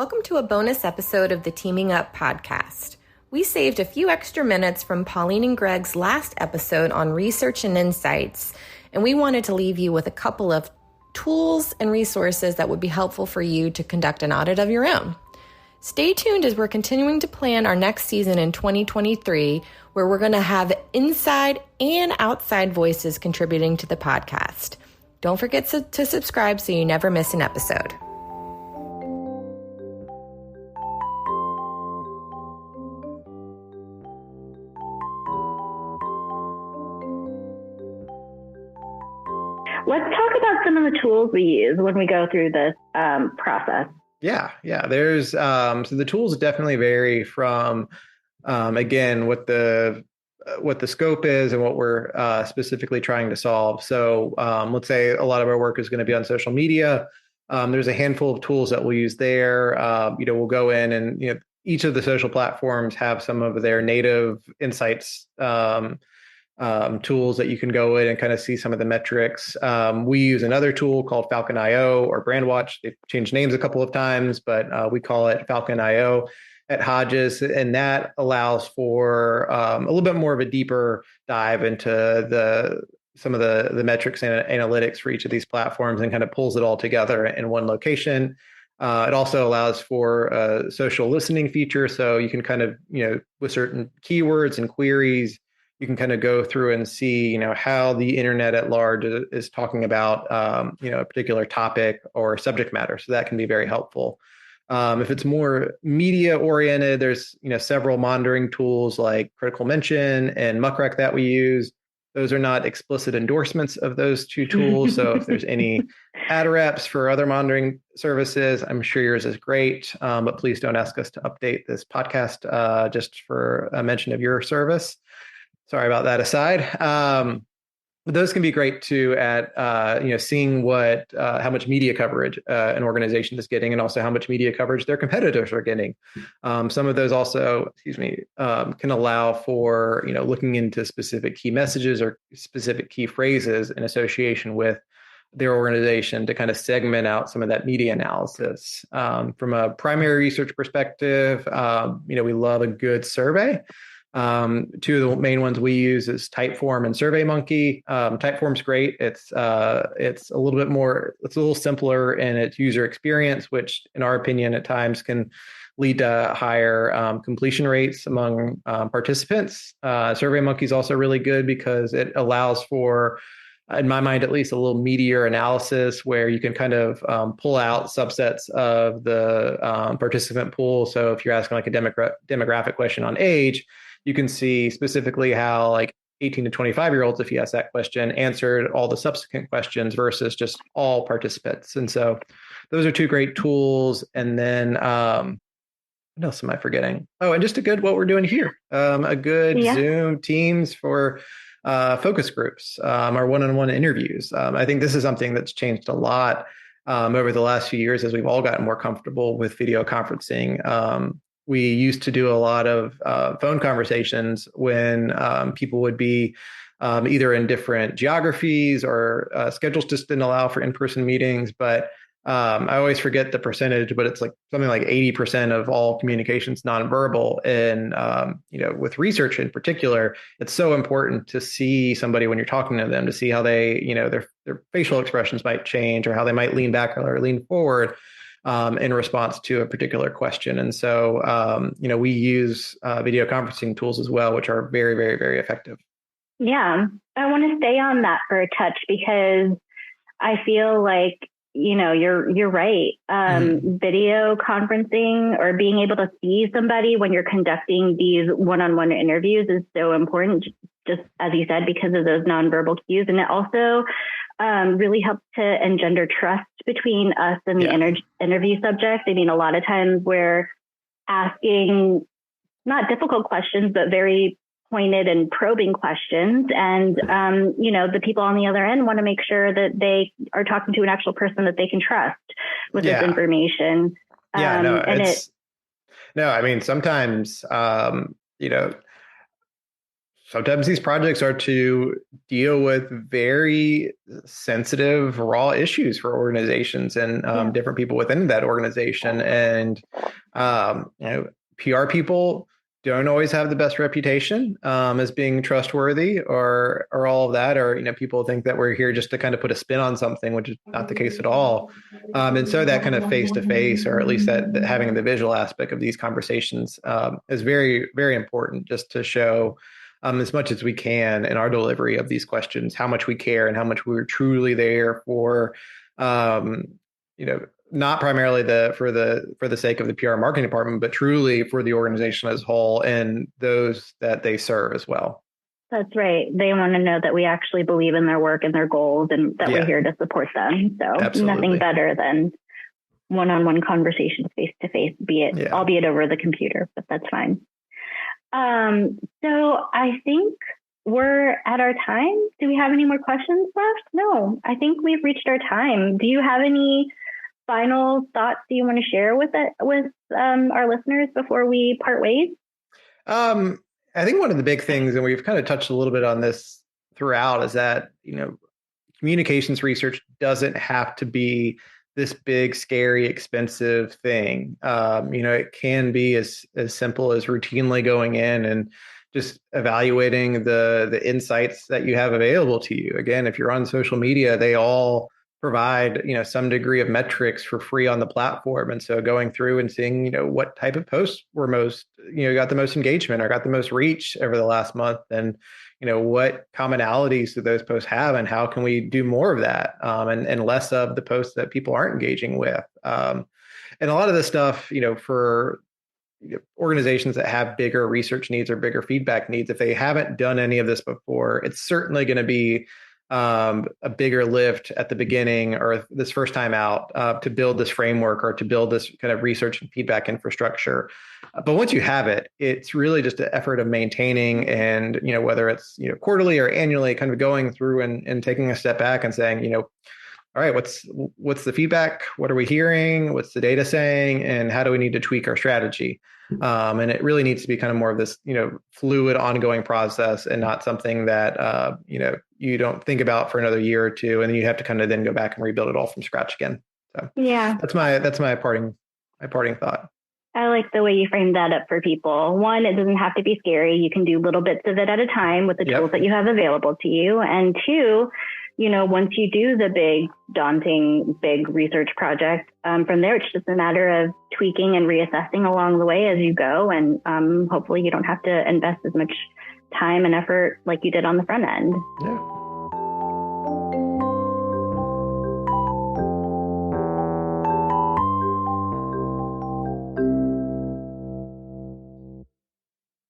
Welcome to a bonus episode of the Teaming Up podcast. We saved a few extra minutes from Paulyn and Greg's last episode on research and insights, and we wanted to leave you with a couple of tools and resources that would be helpful for you to conduct an audit of your own. Stay tuned as we're continuing to plan our next season in 2023, where we're going to have inside and outside voices contributing to the podcast. Don't forget to subscribe so you never miss an episode. Let's talk about some of the tools we use when we go through this process. Yeah. There's so the tools definitely vary from again what the scope is and what we're specifically trying to solve. So let's say a lot of our work is going to be on social media. There's a handful of tools that we'll use there. We'll go in and each of the social platforms have some of their native insights tools that you can go in and kind of see some of the metrics. We use another tool called Falcon.io or Brandwatch. They've changed names a couple of times, but we call it Falcon.io at Hodges. And that allows for a little bit more of a deeper dive into some of the metrics and analytics for each of these platforms and kind of pulls it all together in one location. It also allows for a social listening feature. So you can kind of, with certain keywords and queries, you can kind of go through and see, how the internet at large is talking about, a particular topic or subject matter. So that can be very helpful. If it's more media oriented, there's, several monitoring tools like Critical Mention and Muckrec that we use. Those are not explicit endorsements of those two tools. So if there's any ad reps for other monitoring services, I'm sure yours is great. But please don't ask us to update this podcast just for a mention of your service. Sorry about that aside. But those can be great too at seeing how much media coverage an organization is getting, and also how much media coverage their competitors are getting. Some of those also, can allow for looking into specific key messages or specific key phrases in association with their organization to kind of segment out some of that media analysis. From a primary research perspective, we love a good survey. Two of the main ones we use is Typeform and SurveyMonkey. Typeform's great. It's a little bit more, it's a little simpler in its user experience, which in our opinion at times can lead to higher completion rates among participants. SurveyMonkey is also really good because it allows for, in my mind at least, a little meatier analysis where you can kind of pull out subsets of the participant pool. So if you're asking like a demographic question on age, you can see specifically how like 18 to 25-year-olds, if you ask that question, answered all the subsequent questions versus just all participants. And so those are two great tools. And then what else am I forgetting? Oh, and just what we're doing here. A good Zoom Teams for focus groups, our one-on-one interviews. I think this is something that's changed a lot over the last few years as we've all gotten more comfortable with video conferencing. We used to do a lot of phone conversations when people would be either in different geographies or schedules just didn't allow for in-person meetings. But I always forget the percentage, but it's like something like 80% of all communications nonverbal. And, with research in particular, it's so important to see somebody when you're talking to them, to see how they, their facial expressions might change or how they might lean back or lean forward in response to a particular question. And so, we use video conferencing tools as well, which are very, very, very effective. Yeah, I want to stay on that for a touch because I feel like, you're right. Video conferencing or being able to see somebody when you're conducting these one-on-one interviews is so important, just as you said, because of those nonverbal cues. And it also really helps to engender trust between us and the interview subject. I mean, a lot of times we're asking not difficult questions, but very pointed and probing questions. And, the people on the other end want to make sure that they are talking to an actual person that they can trust with this information. I mean, sometimes, sometimes these projects are to deal with very sensitive, raw issues for organizations and different people within that organization. And, PR people don't always have the best reputation as being trustworthy or all of that, or people think that we're here just to kind of put a spin on something, which is not the case at all. And so that kind of face to face, or at least that having the visual aspect of these conversations is very, very important, just to show as much as we can in our delivery of these questions how much we care and how much we're truly there for not primarily for the sake of the PR marketing department, but truly for the organization as a whole and those that they serve as well. That's right. They want to know that we actually believe in their work and their goals, and that we're here to support them. So Absolutely. Nothing better than one-on-one conversations face to face, albeit over the computer, but that's fine. So I think we're at our time. Do we have any more questions left? No, I think we've reached our time. Do you have any final thoughts that you want to share with our listeners before we part ways? I think one of the big things, and we've kind of touched a little bit on this throughout, is that, communications research doesn't have to be this big, scary, expensive thing. It can be as simple as routinely going in and just evaluating the insights that you have available to you. Again, if you're on social media, they all provide, some degree of metrics for free on the platform. And so going through and seeing, what type of posts were most, got the most engagement or got the most reach over the last month, and, what commonalities do those posts have, and how can we do more of that and less of the posts that people aren't engaging with. And a lot of this stuff, for organizations that have bigger research needs or bigger feedback needs, if they haven't done any of this before, it's certainly going to be a bigger lift at the beginning or this first time out to build this framework or to build this kind of research and feedback infrastructure. But once you have it, it's really just an effort of maintaining, and, whether it's, quarterly or annually, kind of going through and taking a step back and saying, all right, what's the feedback? What are we hearing? What's the data saying? And how do we need to tweak our strategy? And it really needs to be kind of more of this, fluid, ongoing process, and not something that, you don't think about for another year or two, and then you have to kind of then go back and rebuild it all from scratch again. So that's my parting thought. I like the way you framed that up for people. One, it doesn't have to be scary. You can do little bits of it at a time with the tools that you have available to you. And two, once you do the big, daunting, big research project, from there, it's just a matter of tweaking and reassessing along the way as you go. And hopefully you don't have to invest as much time and effort like you did on the front end. Yeah.